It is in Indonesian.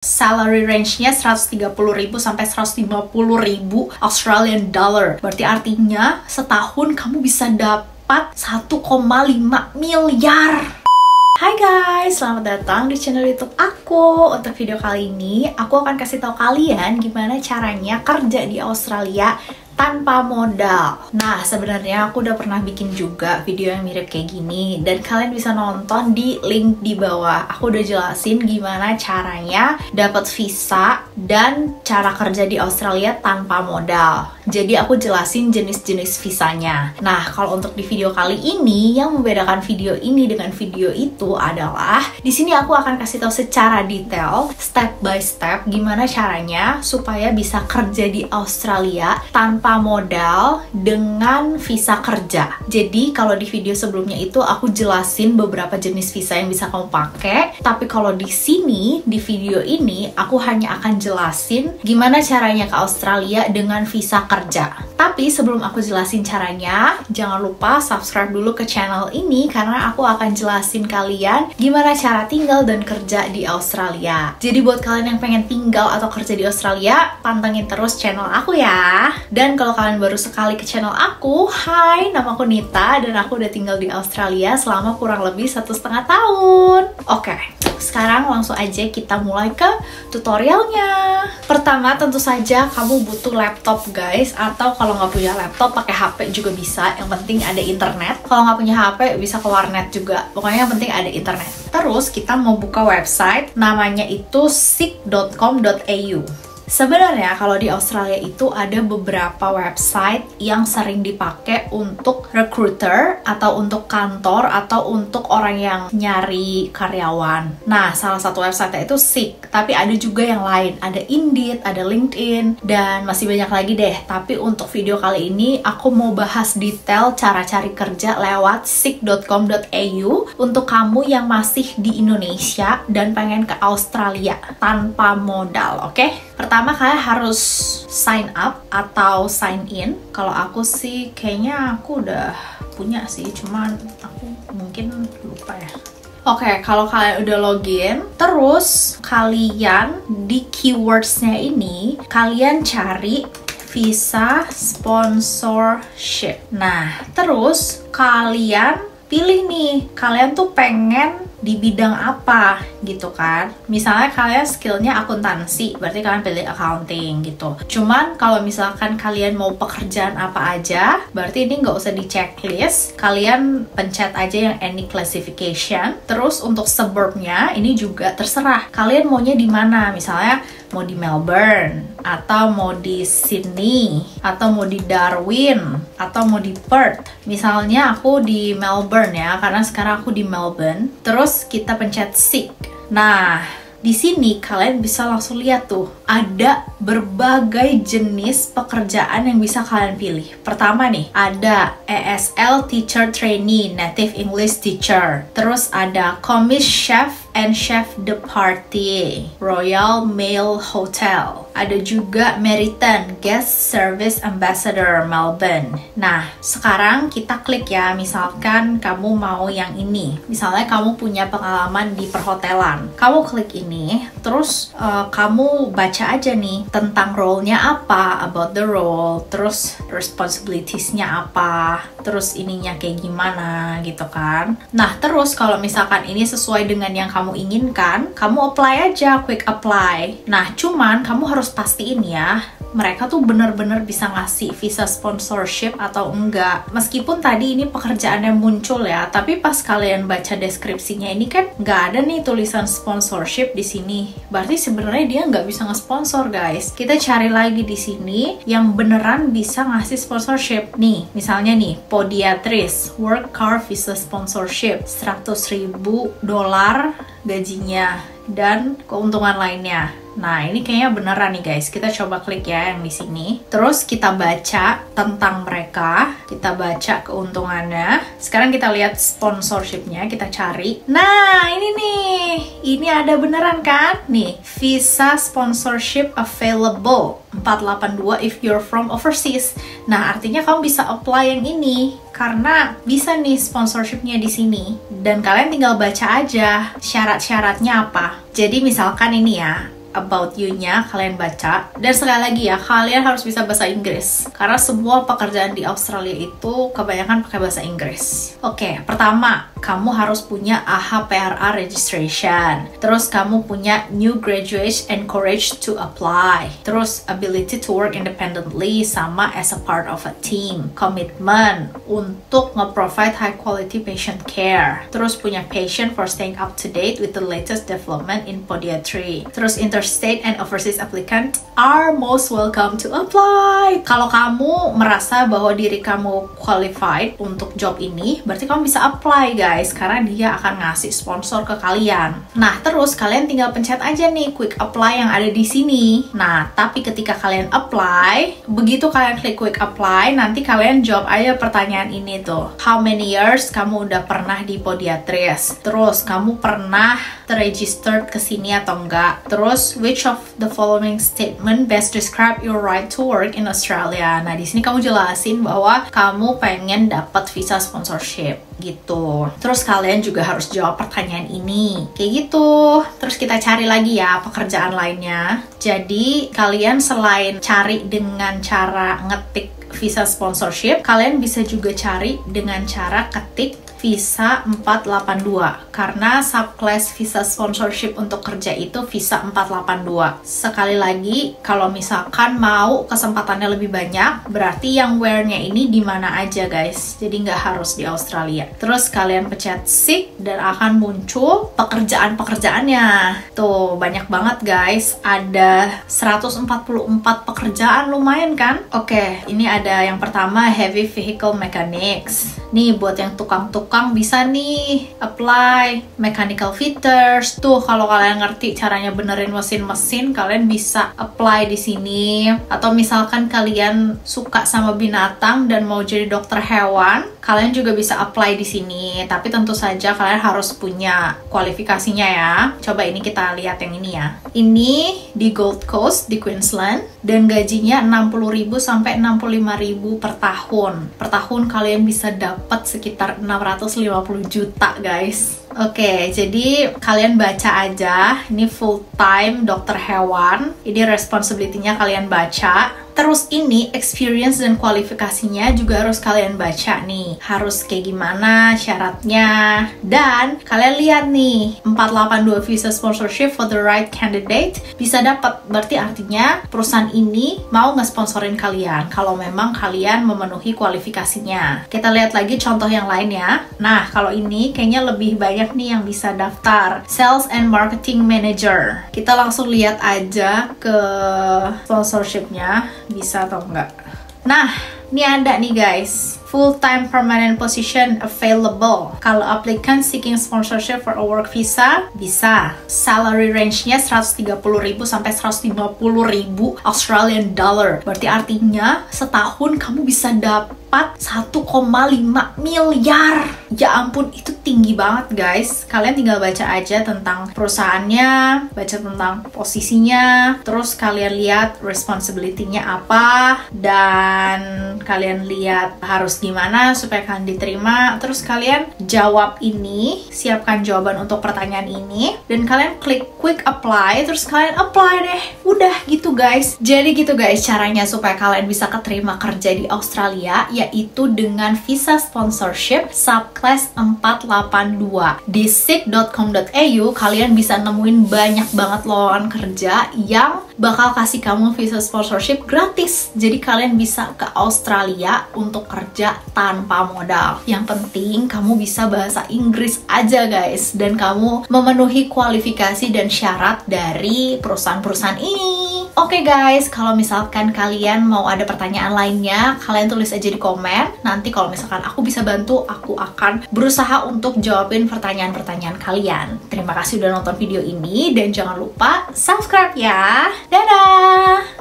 Salary range-nya 130.000 sampai 150.000 Australian dollar. Berarti artinya setahun kamu bisa dapat 1,5 miliar. Hai guys, selamat datang di channel YouTube aku. Untuk video kali ini, aku akan kasih tahu kalian gimana caranya kerja di Australia tanpa modal. Nah, sebenarnya aku udah pernah bikin juga video yang mirip kayak gini, dan kalian bisa nonton di link di bawah. Aku udah jelasin gimana caranya dapat visa dan cara kerja di Australia tanpa modal. Jadi aku jelasin jenis-jenis visanya. Nah, kalau untuk di video kali ini, yang membedakan video ini dengan video itu adalah di sini aku akan kasih tahu secara detail, step by step, gimana caranya supaya bisa kerja di Australia tanpa modal dengan visa kerja. Jadi kalau di video sebelumnya itu aku jelasin beberapa jenis visa yang bisa kamu pakai, tapi kalau di sini di video ini aku hanya akan jelasin gimana caranya ke Australia dengan visa kerja. Tapi sebelum aku jelasin caranya, jangan lupa subscribe dulu ke channel ini karena aku akan jelasin kalian gimana cara tinggal dan kerja di Australia. Jadi buat kalian yang pengen tinggal atau kerja di Australia, pantengin terus channel aku ya. Dan kalau kalian baru sekali ke channel aku, hai, nama aku Nita dan aku udah tinggal di Australia selama kurang lebih 1,5 tahun. Oke, sekarang langsung aja kita mulai ke tutorialnya. Pertama, tentu saja kamu butuh laptop guys, atau kalau nggak punya laptop pakai HP juga bisa, yang penting ada internet. Kalau nggak punya HP bisa ke warnet juga, pokoknya yang penting ada internet. Terus kita mau buka website, namanya itu seek.com.au. Sebenarnya kalau di Australia itu ada beberapa website yang sering dipakai untuk recruiter atau untuk kantor atau untuk orang yang nyari karyawan. Nah, salah satu website itu Seek, tapi ada juga yang lain. Ada Indeed, ada LinkedIn, dan masih banyak lagi deh. Tapi untuk video kali ini aku mau bahas detail cara cari kerja lewat seek.com.au untuk kamu yang masih di Indonesia dan pengen ke Australia tanpa modal, oke? Pertama, kalian harus sign up atau sign in. Kalau aku sih kayaknya aku udah punya sih, cuman aku mungkin lupa ya. Oke, kalau kalian udah login, terus kalian di keywordsnya ini kalian cari visa sponsorship. Nah, terus kalian pilih nih, kalian tuh pengen di bidang apa gitu kan. Misalnya kalian skillnya akuntansi, berarti kalian pilih accounting gitu. Cuman kalau misalkan kalian mau pekerjaan apa aja, berarti ini nggak usah di checklist, kalian pencet aja yang any classification. Terus untuk suburbnya ini juga terserah kalian maunya di mana. Misalnya mau di Melbourne, atau mau di Sydney, atau mau di Darwin, atau mau di Perth. Misalnya aku di Melbourne ya, karena sekarang aku di Melbourne. Terus kita pencet Seek. Nah, di sini kalian bisa langsung lihat tuh, ada berbagai jenis pekerjaan yang bisa kalian pilih. Pertama nih, ada ESL Teacher Trainee, Native English Teacher. Terus ada Commis Chef and Chef de Partie, Royal Mail Hotel. Ada juga Meriton, Guest Service Ambassador, Melbourne. Nah, sekarang kita klik ya, misalkan kamu mau yang ini. Misalnya kamu punya pengalaman di perhotelan. Kamu klik ini, terus kamu baca aja nih tentang role-nya apa, about the role, terus responsibilities-nya apa, terus ininya kayak gimana gitu kan. Nah, terus kalau misalkan ini sesuai dengan yang kamu inginkan, kamu apply aja, quick apply. Nah, cuman kamu harus pastiin ya, mereka tuh bener-bener bisa ngasih visa sponsorship atau enggak. Meskipun tadi ini pekerjaan yang muncul ya, tapi pas kalian baca deskripsinya ini kan nggak ada nih tulisan sponsorship di sini. Berarti sebenarnya dia nggak bisa nge-sponsor guys. Kita cari lagi di sini yang beneran bisa ngasih sponsorship. Nih, misalnya nih, podiatris, work car visa sponsorship, $100.000 gajinya, dan keuntungan lainnya. Nah, ini kayaknya beneran nih guys. Kita coba klik ya yang di sini. Terus kita baca tentang mereka, kita baca keuntungannya. Sekarang kita lihat sponsorshipnya, kita cari. Nah, ini nih. Ini ada beneran kan? Nih, visa sponsorship available 482 if you're from overseas. Nah, artinya kamu bisa apply yang ini karena bisa nih sponsorshipnya di sini. Dan kalian tinggal baca aja syarat-syaratnya apa. Jadi misalkan ini ya, about you-nya kalian baca. Dan sekali lagi ya, kalian harus bisa bahasa Inggris karena semua pekerjaan di Australia itu kebanyakan pakai bahasa Inggris. Oke, pertama, kamu harus punya AHPRA registration. Terus kamu punya new graduates encouraged to apply. Terus ability to work independently sama as a part of a team. Komitmen untuk nge-provide high quality patient care. Terus punya passion for staying up to date with the latest development in podiatry. Terus interstate and overseas applicant are most welcome to apply. Kalau kamu merasa bahwa diri kamu qualified untuk job ini, berarti kamu bisa apply guys, karena dia akan ngasih sponsor ke kalian. Nah, terus kalian tinggal pencet aja nih quick apply yang ada di sini. Nah, tapi ketika kalian apply, begitu kalian klik quick apply, nanti kalian jawab aja pertanyaan ini tuh. How many years kamu udah pernah di podiatris? Terus kamu pernah terregistered ke sini atau enggak? Terus which of the following statement best describe your right to work in Australia? Nah, di sini kamu jelasin bahwa kamu pengen dapat visa sponsorship gitu. Terus kalian juga harus jawab pertanyaan ini. Kayak gitu. Terus kita cari lagi ya pekerjaan lainnya. Jadi, kalian selain cari dengan cara ngetik visa sponsorship, kalian bisa juga cari dengan cara ketik visa 482 karena subclass visa sponsorship untuk kerja itu visa 482. Sekali lagi, kalau misalkan mau kesempatannya lebih banyak, berarti yang where-nya ini di mana aja guys. Jadi nggak harus di Australia. Terus kalian pencet seek dan akan muncul pekerjaan-pekerjaannya. Tuh, banyak banget guys. Ada 144 pekerjaan, lumayan kan? Oke, ini ada yang pertama heavy vehicle mechanics. Nih buat yang tukang-tukang bisa nih apply. Mechanical fitters tuh, kalau kalian ngerti caranya benerin mesin-mesin, kalian bisa apply di sini. Atau misalkan kalian suka sama binatang dan mau jadi dokter hewan, kalian juga bisa apply di sini. Tapi tentu saja kalian harus punya kualifikasinya ya. Coba ini kita lihat yang ini ya. Ini di Gold Coast di Queensland dan gajinya 60.000 sampai 65.000 per tahun. Per tahun kalian bisa dapat sekitar 650 juta guys. Oke, jadi kalian baca aja. Ini full time dokter hewan. Ini responsibility-nya kalian baca. Terus ini experience dan kualifikasinya juga harus kalian baca nih. Harus kayak gimana syaratnya. Dan kalian lihat nih, 482 visa sponsorship for the right candidate bisa dapat. Berarti artinya perusahaan ini mau nge-sponsorin kalian kalau memang kalian memenuhi kualifikasinya. Kita lihat lagi contoh yang lain ya. Nah, kalau ini kayaknya lebih banyak nih yang bisa daftar. Sales and Marketing Manager. Kita langsung lihat aja ke sponsorshipnya. Bisa atau enggak. Nah, ini ada nih guys. Full-time permanent position available. Kalau applicant seeking sponsorship for a work visa, bisa. Salary range-nya 130.000 sampai 150.000 Australian dollar. Berarti artinya setahun kamu bisa dapat 1,5 miliar. Ya ampun, itu tinggi banget guys. Kalian tinggal baca aja tentang perusahaannya, baca tentang posisinya, terus kalian lihat responsibility-nya apa, dan kalian lihat harus gimana supaya kalian diterima. Terus kalian jawab ini, siapkan jawaban untuk pertanyaan ini, dan kalian klik quick apply, terus kalian apply deh. Udah gitu guys. Jadi gitu guys caranya supaya kalian bisa keterima kerja di Australia, yaitu dengan visa sponsorship subclass 482. Di seek.com.au kalian bisa nemuin banyak banget lowongan kerja yang bakal kasih kamu visa sponsorship gratis. Jadi kalian bisa ke Australia untuk kerja tanpa modal. Yang penting kamu bisa bahasa Inggris aja guys, dan kamu memenuhi kualifikasi dan syarat dari perusahaan-perusahaan ini. Oke guys, kalau misalkan kalian mau ada pertanyaan lainnya, kalian tulis aja di komen. Nanti kalau misalkan aku bisa bantu, aku akan berusaha untuk jawabin pertanyaan-pertanyaan kalian. Terima kasih udah nonton video ini, dan jangan lupa subscribe ya. Dadah!